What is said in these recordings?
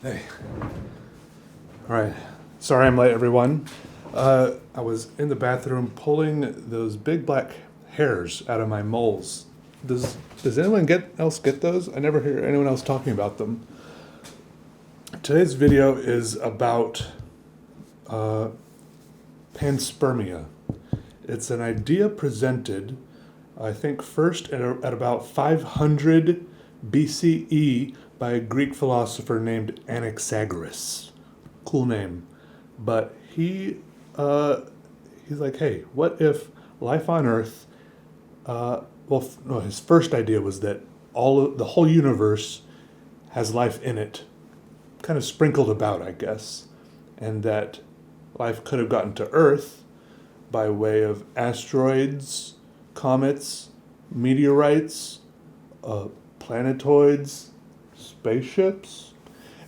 Hey. All right. Sorry I'm late, everyone. I was in the bathroom pulling those big black hairs out of my moles. Does anyone else get those? I never hear anyone else talking about them. Today's video is about uh, panspermia. It's an idea presented, I think, first at about 500 BCE by a Greek philosopher named Anaxagoras. Cool name. But he's like, hey, what if life on Earth? No, his first idea was that the whole universe has life in it, kind of sprinkled about, I guess, and that life could have gotten to Earth by way of asteroids, comets, meteorites, planetoids, spaceships,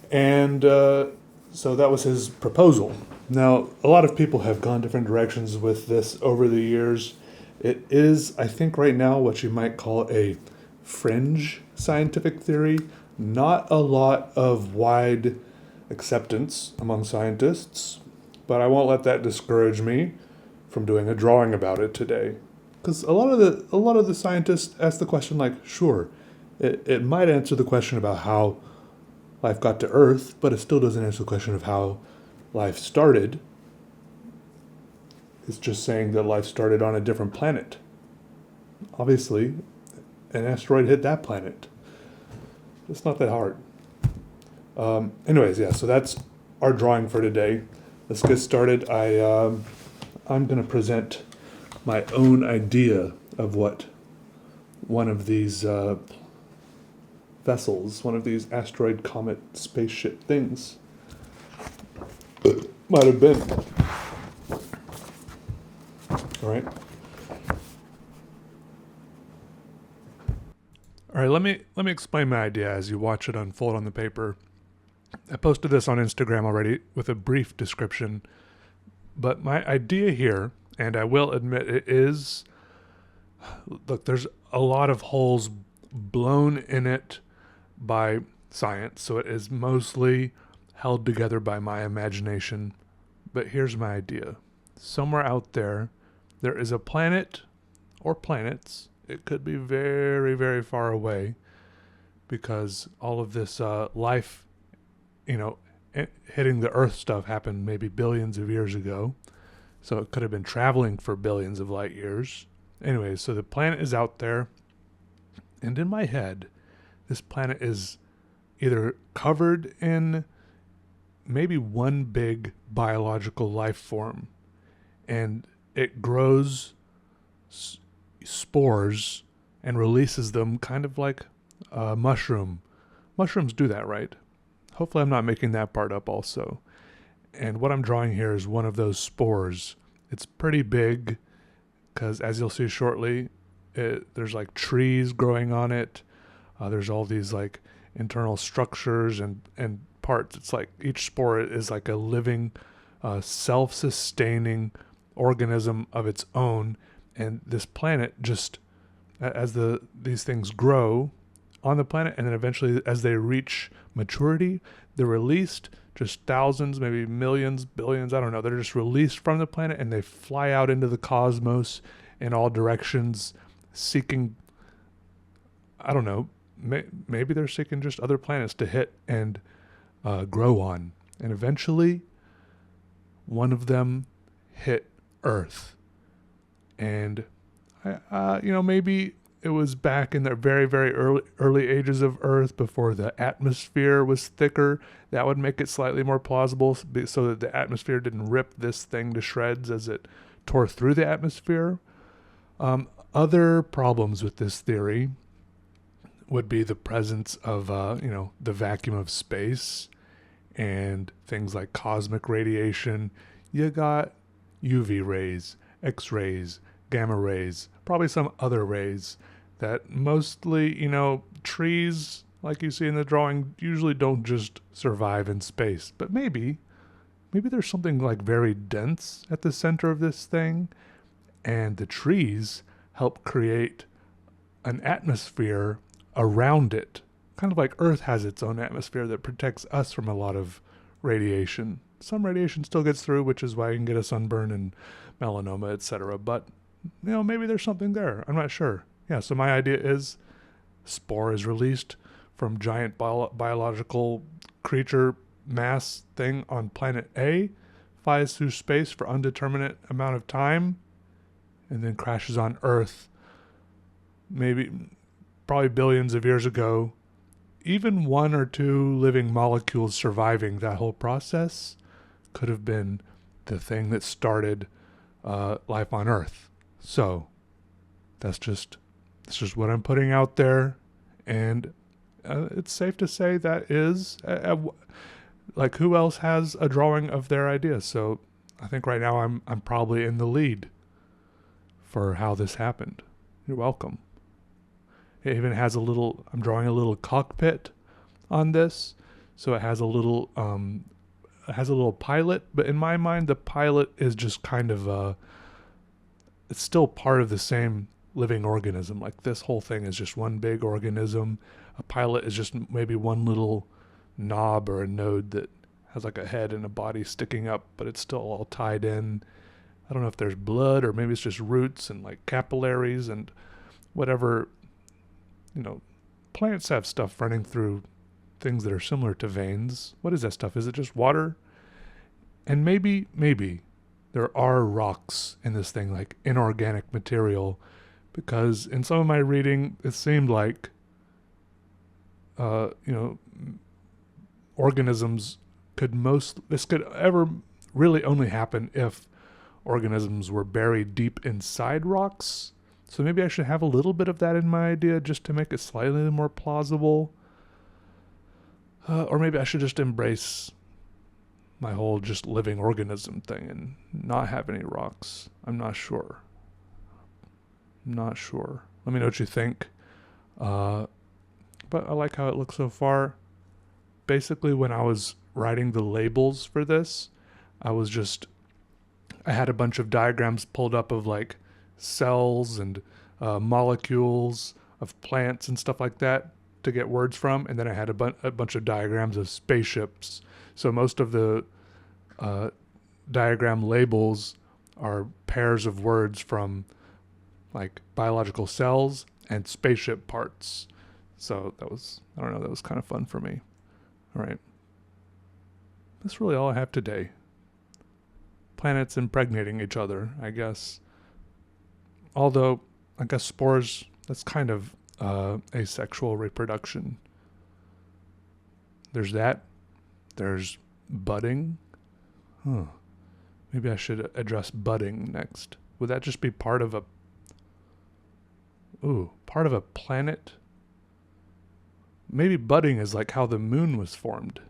and so that was his proposal. Now, a lot of people have gone different directions with this over the years. It is, I think, right now what you might call a fringe scientific theory. Not a lot of wide acceptance among scientists, but I won't let that discourage me from doing a drawing about it today. Because a lot of the scientists ask the question like, sure, it might answer the question about how life got to Earth, but it still doesn't answer the question of how life started. It's just saying that life started on a different planet. Obviously, an asteroid hit that planet. It's not that hard. Anyways, yeah, so that's our drawing for today. Let's get started. I'm going to present my own idea of what one of these vessels, one of these asteroid, comet, spaceship things might have been. All right. All right, let me explain my idea as you watch it unfold on the paper. I posted this on Instagram already with a brief description, but my idea here, and I will admit it is, look, there's a lot of holes blown in it by science, so it is mostly held together by my imagination. But here's my idea. Somewhere out there, there is a planet or planets. It could be very, very far away because all of this life, you know, hitting the Earth stuff happened maybe billions of years ago. So it could have been traveling for billions of light years. Anyway, so the planet is out there. And in my head, this planet is either covered in maybe one big biological life form, and it grows spores and releases them kind of like a mushroom. Mushrooms do that, right? Hopefully I'm not making that part up also. And what I'm drawing here is one of those spores. It's pretty big because, as you'll see shortly, there's like trees growing on it. There's all these like internal structures and parts. It's like each spore is like a living, self-sustaining organism of its own. And this planet just, as these things grow on the planet, and then eventually as they reach maturity, they're released, just thousands, maybe millions, billions, I don't know. They're just released from the planet and they fly out into the cosmos in all directions, seeking, I don't know, maybe they're seeking just other planets to hit and grow on. And eventually, one of them hit Earth. And, maybe it was back in the very, very early ages of Earth before the atmosphere was thicker. That would make it slightly more plausible so that the atmosphere didn't rip this thing to shreds as it tore through the atmosphere. Other problems with this theory would be the presence of, the vacuum of space and things like cosmic radiation. You got UV rays, X-rays, gamma rays, probably some other rays that mostly, trees, like you see in the drawing, usually don't just survive in space. But maybe there's something like very dense at the center of this thing, and the trees help create an atmosphere around it, kind of like Earth has its own atmosphere that protects us from a lot of radiation. Some radiation still gets through, which is why you can get a sunburn and melanoma, etc. But, maybe there's something there. I'm not sure. Yeah, so my idea is spore is released from giant biological creature mass thing on planet A, flies through space for undeterminate amount of time, and then crashes on Earth probably billions of years ago. Even one or two living molecules surviving that whole process could have been the thing that started life on Earth. So that's just what I'm putting out there, and it's safe to say that is like, who else has a drawing of their idea? So I think right now I'm probably in the lead for how this happened. You're welcome. It even has I'm drawing a little cockpit on this, so it has a little pilot. But in my mind, the pilot is just kind of it's still part of the same living organism. Like, this whole thing is just one big organism. A pilot is just maybe one little knob or a node that has like a head and a body sticking up, but it's still all tied in. I don't know if there's blood, or maybe it's just roots and like capillaries and whatever. Plants have stuff running through things that are similar to veins. What is that stuff? Is it just water? And maybe there are rocks in this thing, like inorganic material, because in some of my reading, it seemed like, organisms this could ever really only happen if organisms were buried deep inside rocks. So maybe I should have a little bit of that in my idea just to make it slightly more plausible. Or maybe I should just embrace my whole just living organism thing and not have any rocks. I'm not sure. Let me know what you think. But I like how it looks so far. Basically, when I was writing the labels for this, I had a bunch of diagrams pulled up of like cells and molecules of plants and stuff like that to get words from, and then I had a bunch of diagrams of spaceships. So most of the diagram labels are pairs of words from like biological cells and spaceship parts. So that was kind of fun for me. All right. That's really all I have today. Planets impregnating each other, I guess. Although, I guess spores, that's kind of asexual reproduction. There's that. There's budding. Maybe I should address budding next. Would that just be part of a planet? Maybe budding is like how the moon was formed.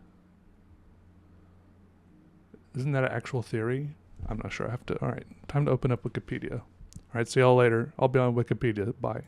Isn't that an actual theory? I'm not sure. All right, time to open up Wikipedia. All right, see y'all later. I'll be on Wikipedia. Bye.